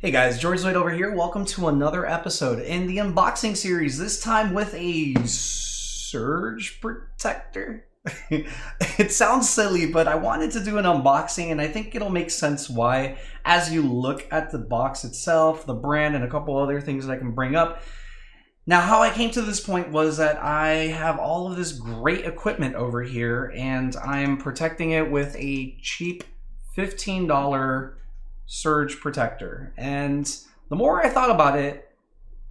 Hey guys, Georgeazoid over here. Welcome to another episode in the unboxing series, this time with a surge protector. It sounds silly, but I wanted to do an unboxing and I think it'll make sense why as you look at the box itself, the brand, and a couple other things that I can bring up. Now, how I came to this point was that I have all of this great equipment over here and I'm protecting it with a cheap $15 surge protector. And the more I thought about it,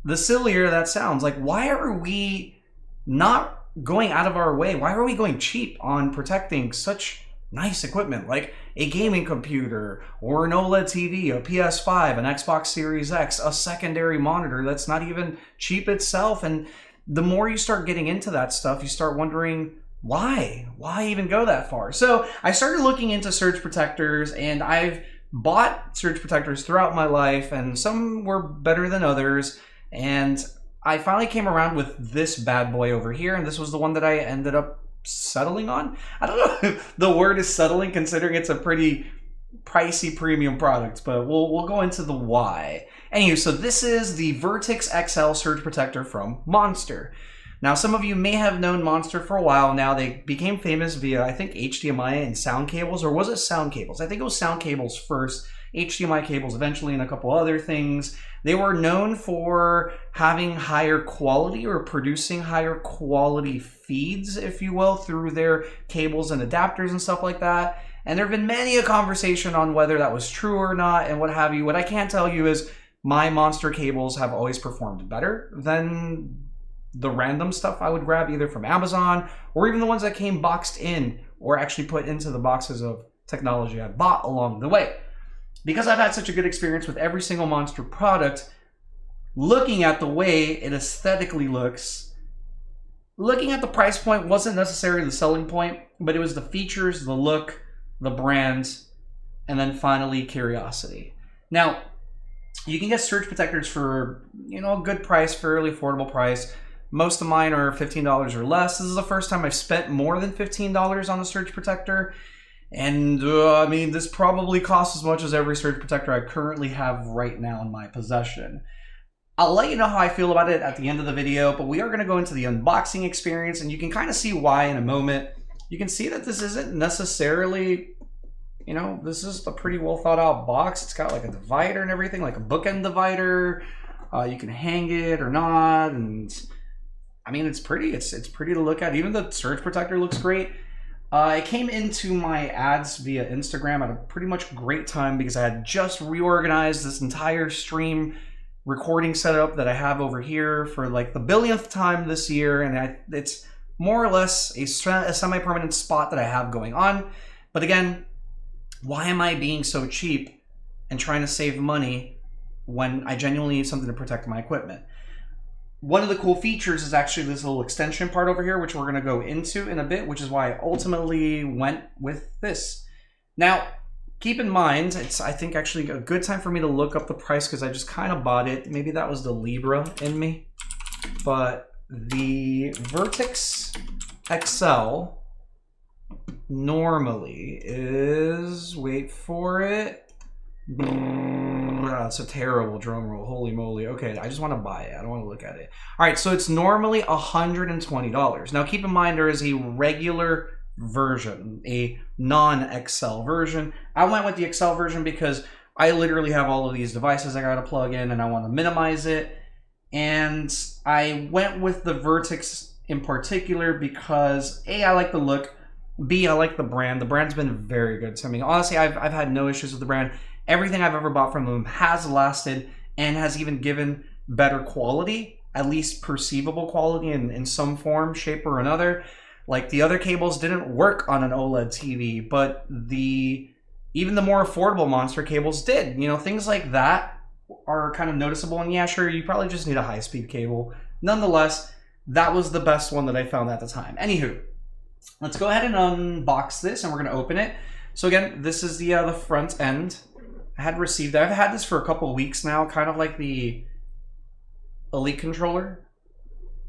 the sillier that sounds. Like, why are we not going out of our way? Why are we going cheap on protecting such nice equipment like a gaming computer or an OLED TV, a PS5, an Xbox Series X, a secondary monitor that's not even cheap itself? And the more you start getting into that stuff, you start wondering, why even go that far? So I started looking into surge protectors, and I've bought surge protectors throughout my life, and some were better than others, and I finally came around with this bad boy over here, and this was the one that I ended up settling on. I don't know if the word is settling, considering it's a pretty pricey premium product, but we'll go into the why. Anyway, so this is the Vertex XL surge protector from Monster. Now, some of you may have known Monster for a while now. They became famous via, I think, HDMI and sound cables, or was it sound cables? I think it was sound cables first, HDMI cables eventually, and a couple other things. They were known for having higher quality, or producing higher quality feeds, if you will, through their cables and adapters and stuff like that. And there have been many a conversation on whether that was true or not and what have you. What I can tell you is my Monster cables have always performed better than the random stuff I would grab either from Amazon, or even the ones that came boxed in or actually put into the boxes of technology I bought along the way. Because I've had such a good experience with every single Monster product, looking at the way it aesthetically looks, looking at the price point wasn't necessarily the selling point, but it was the features, the look, the brand, and then finally curiosity. Now, you can get surge protectors for, a good price, fairly affordable price. Most of mine are $15 or less. This is the first time I've spent more than $15 on a surge protector. And I mean, this probably costs as much as every surge protector I currently have right now in my possession. I'll let you know how I feel about it at the end of the video, but we are going to go into the unboxing experience, and you can kind of see why in a moment. You can see that this isn't necessarily, this is a pretty well thought out box. It's got like a divider and everything, like a bookend divider. You can hang it or not, and I mean, it's pretty. It's pretty to look at. Even the surge protector looks great. I came into my ads via Instagram at a pretty much great time because I had just reorganized this entire stream recording setup that I have over here for like the billionth time this year, and it's more or less a semi-permanent spot that I have going on. But again, why am I being so cheap and trying to save money when I genuinely need something to protect my equipment? One of the cool features is actually this little extension part over here, which we're going to go into in a bit, which is why I ultimately went with this. Now, keep in mind, it's, I think, actually a good time for me to look up the price because I just kind of bought it. Maybe that was the Libra in me. But the Vertex XL normally is, wait for it, it's a terrible drum roll. Holy moly. Okay, I just want to buy it. I don't want to look at it. All right, so it's normally $120. Now, keep in mind there is a regular version, a non-XL version. I went with the XL version because I literally have all of these devices I got to plug in and I want to minimize it. And I went with the Vertex in particular because A, I like the look. B, I like the brand. The brand's been very good to me. Honestly, I've had no issues with the brand. Everything I've ever bought from them has lasted and has even given better quality, at least perceivable quality in some form, shape, or another. Like the other cables didn't work on an OLED TV, but even the more affordable Monster cables did. Things like that are kind of noticeable. And yeah, sure, you probably just need a high-speed cable. Nonetheless, that was the best one that I found at the time. Anywho, let's go ahead and unbox this, and we're going to open it. So again, this is the front end. I had received it. I've had this for a couple of weeks now, kind of like the Elite controller.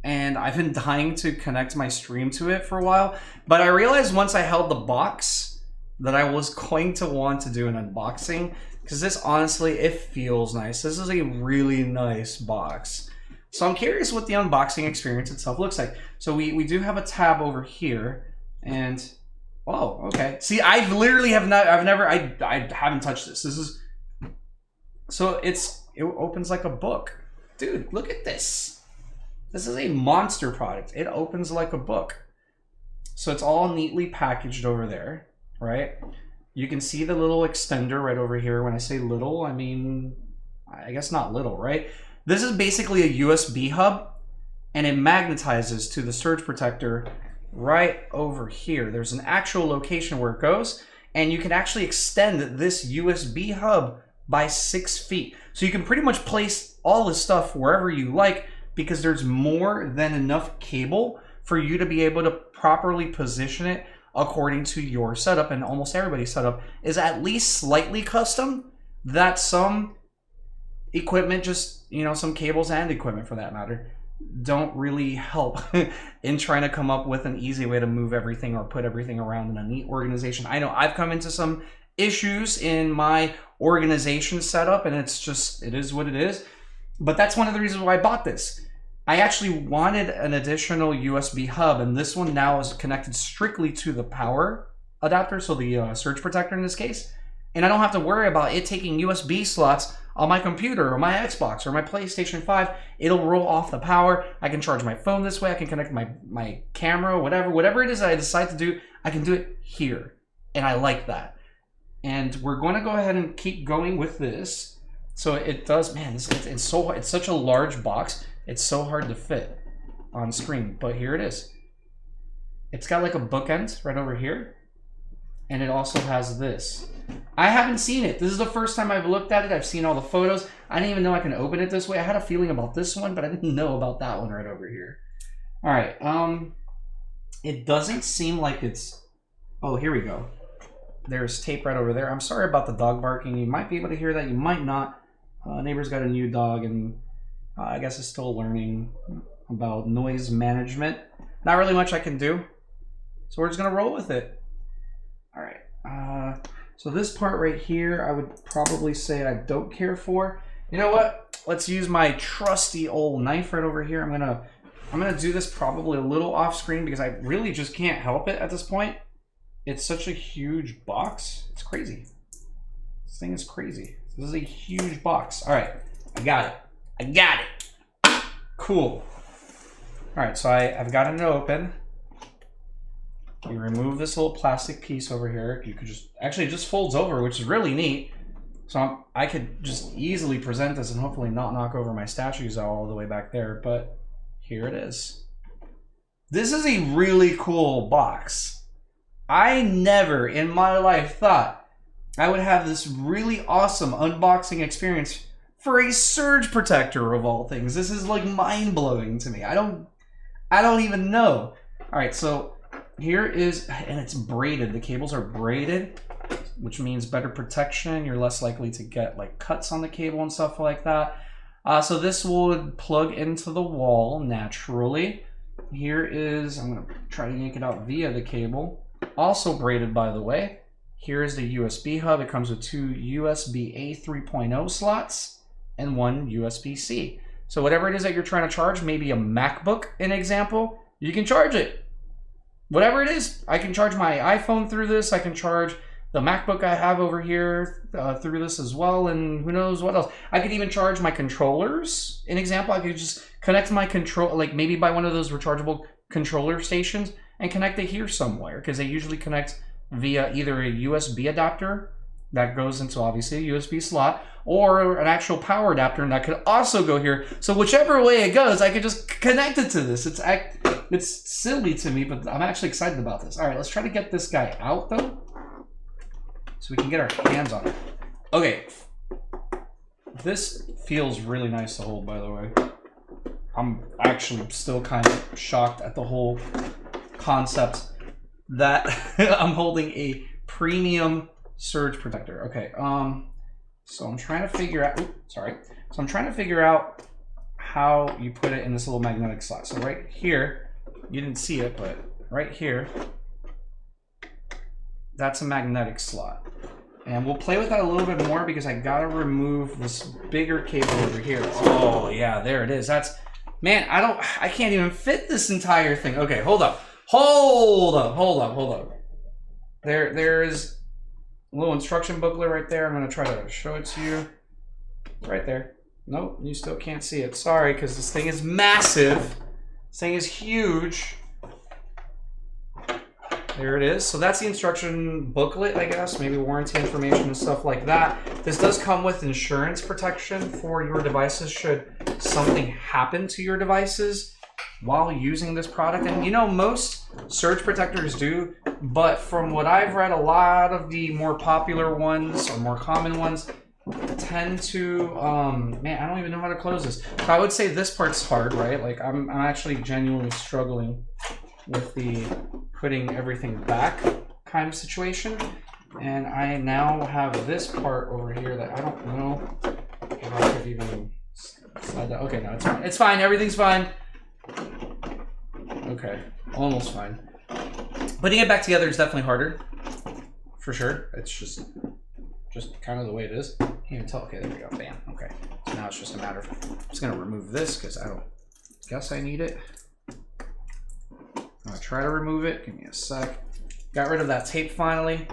And I've been dying to connect my stream to it for a while. But I realized once I held the box that I was going to want to do an unboxing. Because because this honestly, it feels nice. This is a really nice box. So I'm curious what the unboxing experience itself looks like. So we do have a tab over here, and oh, okay. See, I haven't touched this. This is, so it opens like a book. Dude, look at this. This is a monster product. It opens like a book. So it's all neatly packaged over there, right? You can see the little extender right over here. When I say little, I mean, I guess not little, right? This is basically a USB hub, and it magnetizes to the surge protector right over here. There's an actual location where it goes, and you can actually extend this USB hub by 6 feet. So you can pretty much place all this stuff wherever you like, because there's more than enough cable for you to be able to properly position it according to your setup. And almost everybody's setup is at least slightly custom, that some equipment, just, you know, some cables and equipment for that matter, don't really help in trying to come up with an easy way to move everything or put everything around in a neat organization. I know I've come into some issues in my organization setup, and it's just, it is what it is. But that's one of the reasons why I bought this. I actually wanted an additional USB hub, and this one now is connected strictly to the power adapter, so the surge protector in this case. And I don't have to worry about it taking USB slots on my computer or my Xbox or my PlayStation 5. It'll roll off the power. I can charge my phone this way. I can connect my camera, whatever it is that I decide to do, I can do it here. And I like that. And we're going to go ahead and keep going with this. So it does, man, it's such a large box. It's so hard to fit on screen, but here it is. It's got like a bookend right over here. And it also has this. I haven't seen it. This is the first time I've looked at it. I've seen all the photos. I didn't even know I can open it this way. I had a feeling about this one, but I didn't know about that one right over here. All right. It doesn't seem like it's... Oh, here we go. There's tape right over there. I'm sorry about the dog barking. You might be able to hear that. You might not. Neighbor's got a new dog, and I guess is still learning about noise management. Not really much I can do. So we're just going to roll with it. All right. So this part right here, I would probably say I don't care for. You know what? Let's use my trusty old knife right over here. I'm gonna do this probably a little off screen because I really just can't help it at this point. It's such a huge box. It's crazy. This thing is crazy. This is a huge box. All right, I got it. I got it. Cool. All right, so I've gotten it open. You remove this little plastic piece over here. You could just, actually it just folds over, which is really neat. So I could just easily present this and hopefully not knock over my statues all the way back there, but here it is. This is a really cool box. I never in my life thought I would have this really awesome unboxing experience for a surge protector of all things. This is like mind-blowing to me. I don't even know. All right, so here is, and it's braided. The cables are braided, which means better protection. You're less likely to get like cuts on the cable and stuff like that. So this would plug into the wall naturally. Here is, I'm gonna try to yank it out via the cable. Also braided, by the way. Here is the USB hub. It comes with two USB-A 3.0 slots and one USB-C. So whatever it is that you're trying to charge, maybe a MacBook, an example, you can charge it. Whatever it is, I can charge my iPhone through this. I can charge the MacBook I have over here through this as well, and who knows what else. I could even charge my controllers. An example, I could just connect my control, like maybe buy one of those rechargeable controller stations and connect it here somewhere, because they usually connect via either a USB adapter that goes into obviously a USB slot, or an actual power adapter, and that could also go here. So whichever way it goes, I could just connect it to this. It's silly to me, but I'm actually excited about this. All right, let's try to get this guy out though, so we can get our hands on it. Okay, this feels really nice to hold, by the way. I'm actually still kind of shocked at the whole concept that I'm holding a premium surge protector. Okay, so I'm trying to figure out, So I'm trying to figure out how you put it in this little magnetic slot. So right here, you didn't see it, but right here, that's a magnetic slot. And we'll play with that a little bit more because I gotta remove this bigger cable over here. Oh yeah, there it is. That's, man, I can't even fit this entire thing. Okay, hold up. Hold up. There is a little instruction booklet right there. I'm gonna try to show it to you. It's right there. Nope, you still can't see it. Sorry, because this thing is massive. This thing is huge. There it is. So that's the instruction booklet, I guess, maybe warranty information and stuff like that. This does come with insurance protection for your devices should something happen to your devices while using this product. And you know, most surge protectors do, but from what I've read, a lot of the more popular ones or more common ones tend to, man, I don't even know how to close this. So I would say this part's hard, right? Like I'm actually genuinely struggling with the putting everything back kind of situation. And I now have this part over here that I don't know if I could even slide that. Okay, no, it's fine. It's fine, everything's fine. Okay, almost fine. Putting it back together is definitely harder, for sure. It's just kind of the way it is. Can't even tell. Okay, there we go, bam, okay. So now it's just a matter of, I'm just gonna remove this because I don't guess I need it. I'm gonna try to remove it. Give me a sec. Got rid of that tape finally.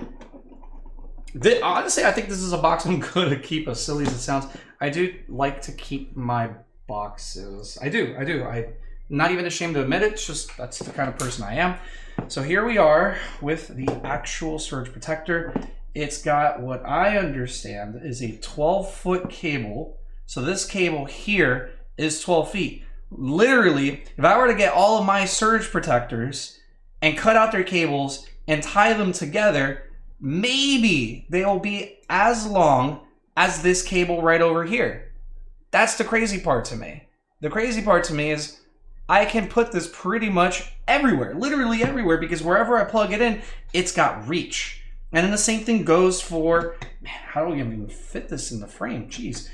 Honestly, I think this is a box I'm gonna keep, as silly as it sounds. I do like to keep my boxes. I do. I'm not even ashamed to admit it. It's just, that's the kind of person I am. So here we are with the actual surge protector. It's got what I understand is a 12-foot cable. So this cable here is 12 feet. Literally, if I were to get all of my surge protectors and cut out their cables and tie them together, maybe they'll be as long as this cable right over here. That's the crazy part to me. The crazy part to me is I can put this pretty much everywhere, literally everywhere, because wherever I plug it in, it's got reach. And then the same thing goes for, man, how do we even fit this in the frame? Jeez.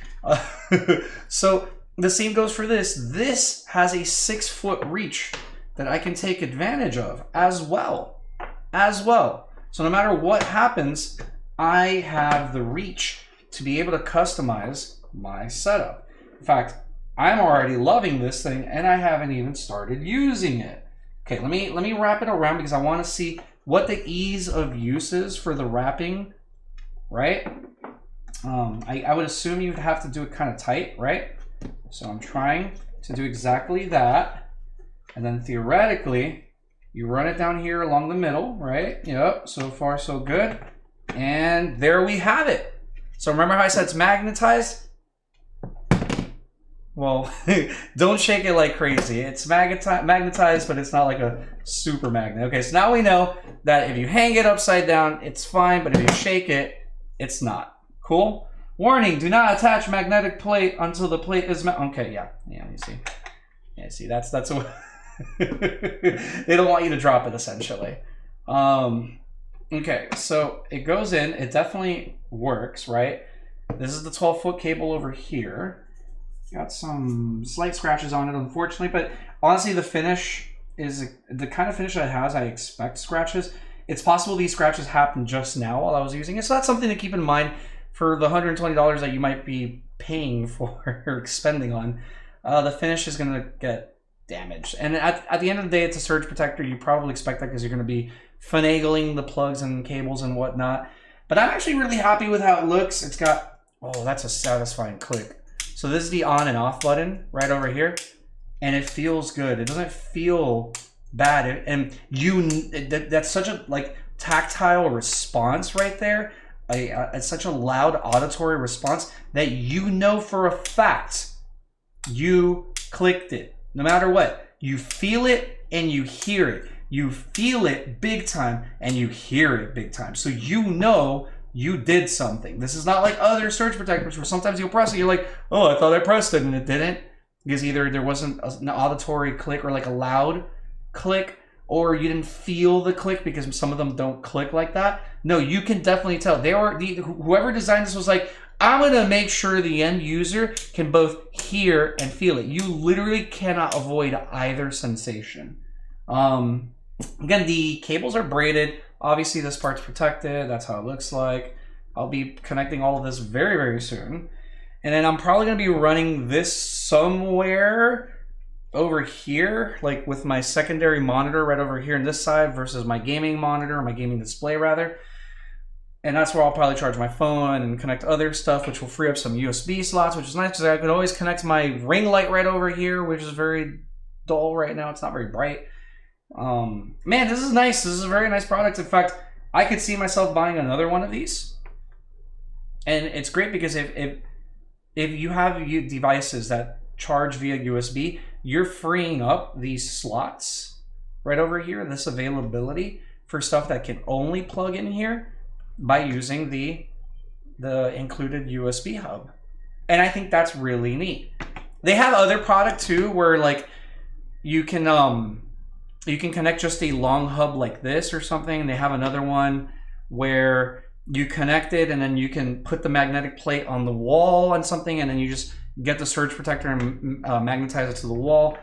So the same goes for this. This has a 6-foot reach that I can take advantage of as well. So no matter what happens, I have the reach to be able to customize my setup. In fact, I'm already loving this thing and I haven't even started using it. Okay, let me wrap it around because I want to see what the ease of use is for the wrapping, right? I would assume you'd have to do it kind of tight, right? So I'm trying to do exactly that. And then theoretically, you run it down here along the middle, right? Yep, so far so good. And there we have it. So remember how I said it's magnetized? Well, don't shake it like crazy. It's magnetized, but it's not like a super magnet. Okay, so now we know that if you hang it upside down, it's fine, but if you shake it, it's not. Cool? Warning, do not attach magnetic plate until the plate is okay, yeah, you see. Yeah, see, that's what they don't want you to drop it, essentially. Okay, so it goes in, it definitely works, right? This is the 12-foot cable over here. Got some slight scratches on it, unfortunately, but honestly, the finish is the kind of finish that it has. I expect scratches. It's possible these scratches happened just now while I was using it, so that's something to keep in mind for the $120 that you might be paying for or expending on. The finish is going to get damaged, and at the end of the day, it's a surge protector. You probably expect that because you're going to be finagling the plugs and cables and whatnot. But I'm actually really happy with how it looks. It's got, oh, that's a satisfying click. So this is the on and off button right over here, and it feels good. It doesn't feel bad, and that's such a like tactile response right there. It's such a loud auditory response that you know for a fact you clicked it. No matter what, you feel it and you hear it. You feel it big time and you hear it big time. So you know you did something. This is not like other surge protectors where sometimes you'll press it, you're like, oh, I thought I pressed it and it didn't. Because either there wasn't an auditory click or like a loud click, or you didn't feel the click because some of them don't click like that. No, you can definitely tell. Whoever designed this was like, I'm gonna make sure the end user can both hear and feel it. You literally cannot avoid either sensation. Again, the cables are braided. Obviously, this part's protected. That's how it looks like. I'll be connecting all of this very, very soon. And then I'm probably going to be running this somewhere over here, like with my secondary monitor right over here on this side versus my gaming monitor, or my gaming display rather. And that's where I'll probably charge my phone and connect other stuff, which will free up some USB slots, which is nice because I could always connect my ring light right over here, which is very dull right now. It's not very bright. Man, this is nice. This is a very nice product. In fact, I could see myself buying another one of these. And it's great because if you have devices that charge via USB, you're freeing up these slots right over here, this availability for stuff that can only plug in here by using the included USB hub. And I think that's really neat. They have other product too where like you can connect just a long hub like this or something, and they have another one where you connect it and then you can put the magnetic plate on the wall on something, and then you just get the surge protector and magnetize it to the wall.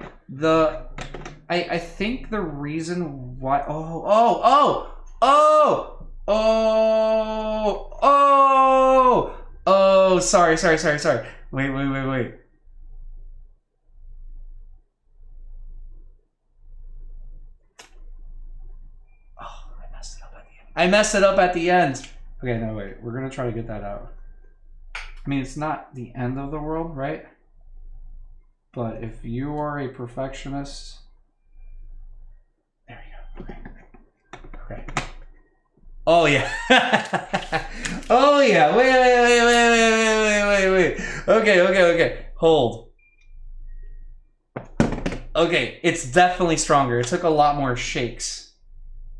I think the reason why sorry. Wait. I messed it up at the end. Okay, no, wait. We're going to try to get that out. I mean, it's not the end of the world, right? But if you are a perfectionist... There you go. Okay. Oh, yeah. Oh, yeah. Wait. Okay. Hold. Okay, it's definitely stronger. It took a lot more shakes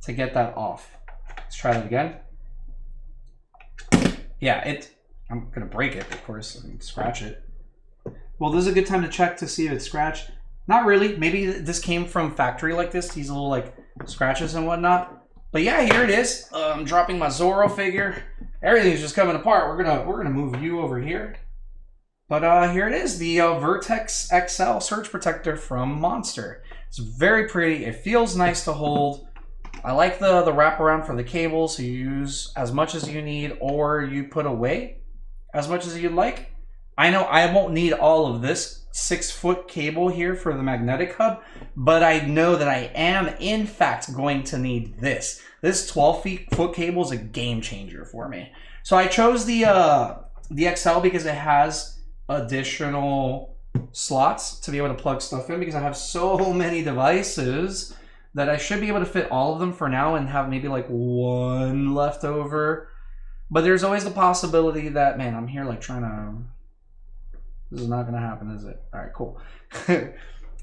to get that off. Let's try that again. Yeah, I'm gonna break it, of course, and scratch it. Well, this is a good time to check to see if it's scratched. Not really. Maybe this came from factory like this. These little like scratches and whatnot. But yeah, here it is. I'm dropping my Zorro figure. Everything's just coming apart. We're gonna move you over here. But here it is, the Vertex XL surge protector from Monster. It's very pretty. It feels nice to hold. I like the wraparound for the cable, so you use as much as you need, or you put away as much as you'd like. I know I won't need all of this 6-foot cable here for the magnetic hub, but I know that I am in fact going to need this. This 12-foot cable is a game changer for me. So I chose the XL because it has additional slots to be able to plug stuff in, because I have so many devices that I should be able to fit all of them for now and have maybe like one left over. But there's always the possibility that, man, I'm here like trying to... This is not going to happen, is it? All right, cool.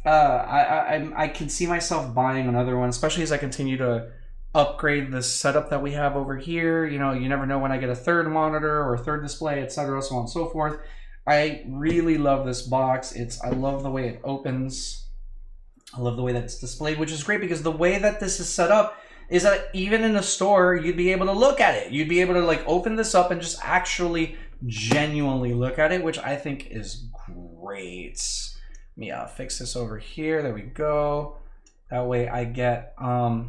I can see myself buying another one, especially as I continue to upgrade the setup that we have over here. You know, you never know when I get a third monitor or a third display, etc., so on and so forth. I really love this box. I love the way it opens. I love the way that it's displayed, which is great because the way that this is set up is that even in the store, you'd be able to look at it. You'd be able to like open this up and just actually genuinely look at it, which I think is great. Let me fix this over here. There we go. That way I get a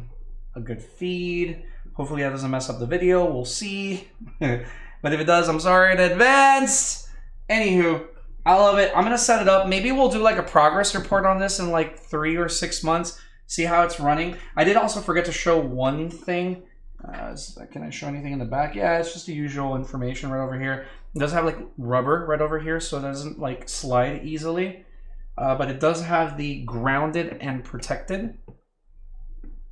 good feed. Hopefully that doesn't mess up the video. We'll see. But if it does, I'm sorry in advance. Anywho, I love it. I'm going to set it up. Maybe we'll do like a progress report on this in like 3 or 6 months. See how it's running. I did also forget to show one thing. Can I show anything in the back? Yeah, it's just the usual information right over here. It does have like rubber right over here, so it doesn't like slide easily. But it does have the grounded and protected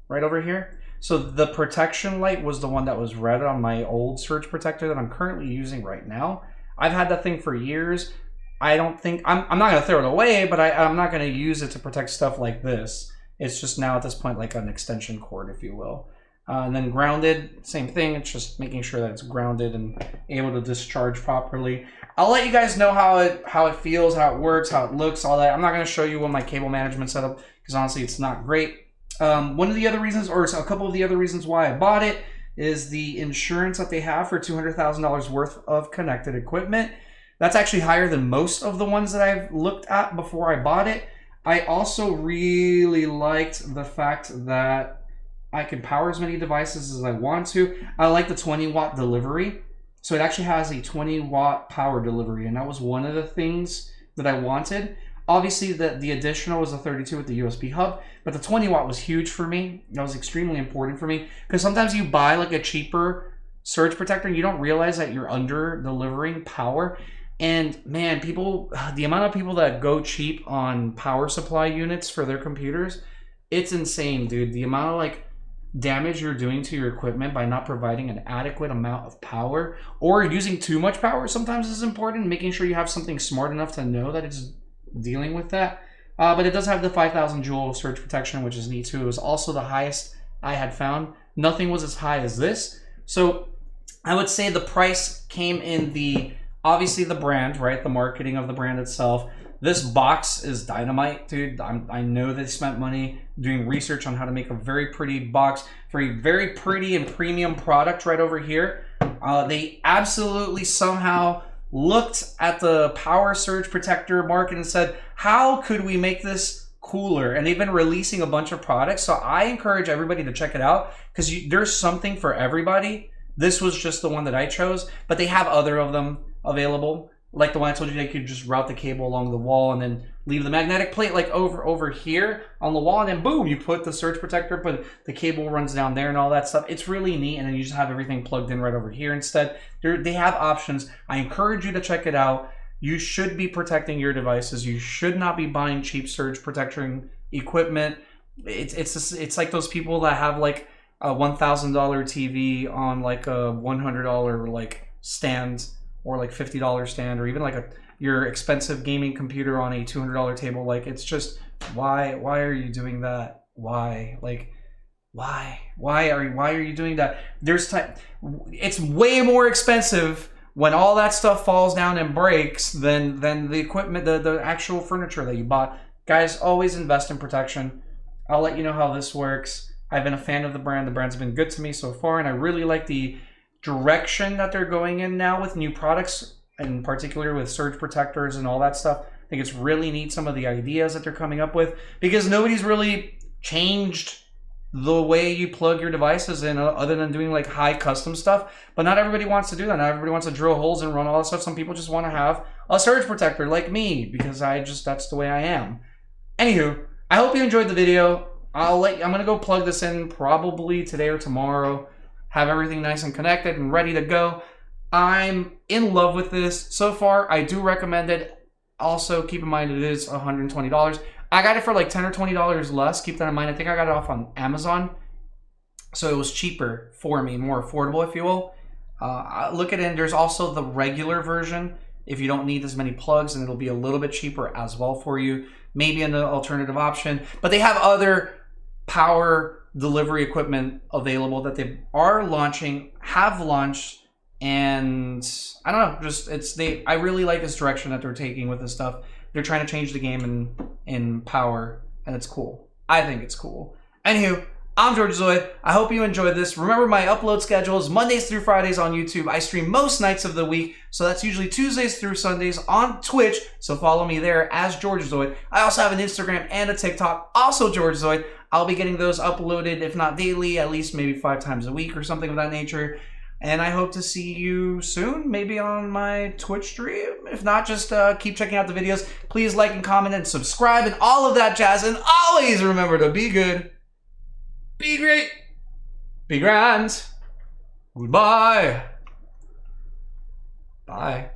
right over here. So the protection light was the one that was red on my old surge protector that I'm currently using right now. I've had that thing for years. I don't think, I'm not going to throw it away, but I'm not going to use it to protect stuff like this. It's just now at this point like an extension cord, if you will. And then grounded, same thing. It's just making sure that it's grounded and able to discharge properly. I'll let you guys know how it feels, how it works, how it looks, all that. I'm not going to show you what my cable management setup, because honestly, it's not great. One of the other reasons, or a couple of the other reasons why I bought it, is the insurance that they have for $200,000 worth of connected equipment. That's actually higher than most of the ones that I've looked at before I bought it. I also really liked the fact that I can power as many devices as I want to. I like the 20-watt delivery. So it actually has a 20-watt power delivery, and that was one of the things that I wanted. Obviously, the additional was a 32 with the USB hub, but the 20-watt was huge for me. That was extremely important for me, because sometimes you buy like a cheaper surge protector and you don't realize that you're under delivering power. And man, the amount of people that go cheap on power supply units for their computers, it's insane, dude. The amount of like damage you're doing to your equipment by not providing an adequate amount of power, or using too much power sometimes is important. Making sure you have something smart enough to know that it's dealing with that. But it does have the 5,000 joule surge protection, which is neat too. It was also the highest I had found. Nothing was as high as this. So I would say the price came in obviously the brand, right? The marketing of the brand itself. This box is dynamite, dude. I know they spent money doing research on how to make a very pretty box for a very pretty and premium product right over here. They absolutely somehow looked at the power surge protector market and said, how could we make this cooler? And they've been releasing a bunch of products. So I encourage everybody to check it out, because there's something for everybody. This was just the one that I chose, but they have other of them available. Like the one I told you, they could just route the cable along the wall and then leave the magnetic plate like over here on the wall, and then boom, you put the surge protector, but the cable runs down there and all that stuff. It's really neat, and then you just have everything plugged in right over here instead. They have options. I encourage you to check it out. You should be protecting your devices. You should not be buying cheap surge protection equipment. It's like those people that have like a $1,000 TV on like a $100 like stand, or like $50 stand, or even like your expensive gaming computer on a $200 table. Like, it's just, why are you doing that? Why are you doing that? It's way more expensive when all that stuff falls down and breaks than the equipment, the actual furniture that you bought. Guys, always invest in protection. I'll let you know how this works. I've been a fan of the brand. The brand's been good to me so far, and I really like the direction that they're going in now with new products, in particular with surge protectors and all that stuff. I think it's really neat, some of the ideas that they're coming up with, because nobody's really changed the way you plug your devices in, other than doing like high custom stuff. But not everybody wants to do that. Not everybody wants to drill holes and run all that stuff. Some people just want to have a surge protector like me, because that's the way I am. Anywho, I hope you enjoyed the video. I'm gonna go plug this in probably today or tomorrow. Have everything nice and connected and ready to go. I'm in love with this so far. I do recommend it. Also, keep in mind it is $120. I got it for like $10 or $20 less. Keep that in mind. I think I got it off on Amazon, so it was cheaper for me, more affordable, if you will. Look at it. There's also the regular version if you don't need as many plugs, and it'll be a little bit cheaper as well for you. Maybe an alternative option, but they have other power delivery equipment available that they are launching, have launched, and I don't know, I really like this direction that they're taking with this stuff. They're trying to change the game in power, and it's cool. I think it's cool. Anywho, I'm Georgeazoid. I hope you enjoyed this. Remember, my upload schedule is Mondays through Fridays on YouTube. I stream most nights of the week, so that's usually Tuesdays through Sundays on Twitch, so follow me there as Georgeazoid. I also have an Instagram and a TikTok, also Georgeazoid. I'll be getting those uploaded, if not daily, at least maybe 5 times a week or something of that nature. And I hope to see you soon, maybe on my Twitch stream. If not, just keep checking out the videos. Please like and comment and subscribe and all of that jazz. And always remember to be good, be great, be grand. Goodbye. Bye.